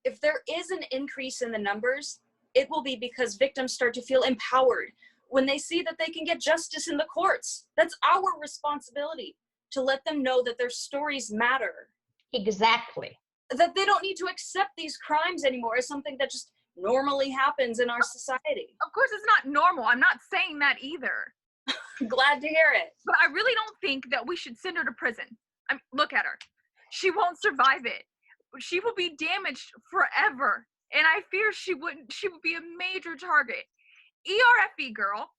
Speaker 7: If there is an increase in the numbers, it will be because victims start to feel empowered when they see that they can get justice in the courts. That's our responsibility, to let them know that their stories matter.
Speaker 5: Exactly.
Speaker 7: That they don't need to accept these crimes anymore as something that just normally happens in our society.
Speaker 3: Of course, it's not normal. I'm not saying that either.
Speaker 7: Glad to hear it.
Speaker 3: But I really don't think that we should send her to prison. I mean, look at her. She won't survive it. She will be damaged forever, and I fear she would be a major target. ERFE girl,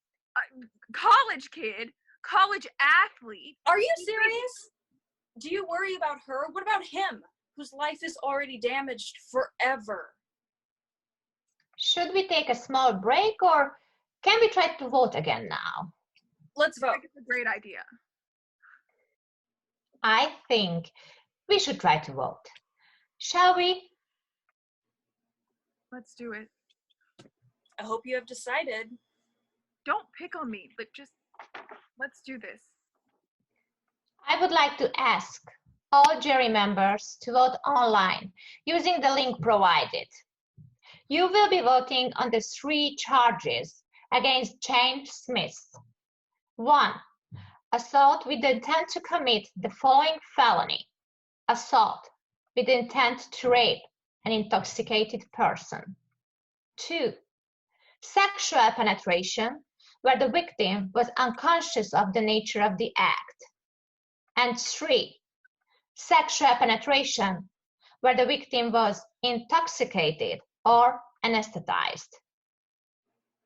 Speaker 3: college kid, college athlete.
Speaker 7: Are you serious? Do you worry about her? What about him, whose life is already damaged forever?
Speaker 5: Should we take a small break, or can we try to vote again now?
Speaker 7: Let's vote.
Speaker 3: I think it's a great idea.
Speaker 5: I think we should try to vote. Shall we?
Speaker 3: Let's do it.
Speaker 7: I hope you have decided.
Speaker 3: Don't pick on me, but just let's do this.
Speaker 5: I would like to ask all jury members to vote online using the link provided. You will be voting on the 3 charges against James Smith. 1. Assault with the intent to commit the following felony: assault with intent to rape an intoxicated person. 2. Sexual penetration where the victim was unconscious of the nature of the act. And 3. Sexual penetration where the victim was intoxicated or anesthetized.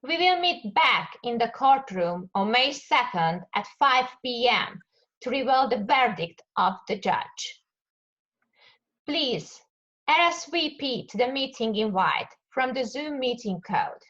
Speaker 5: We will meet back in the courtroom on May 2nd at 5 p.m. to reveal the verdict of the judge. Please RSVP to the meeting invite from the Zoom meeting code.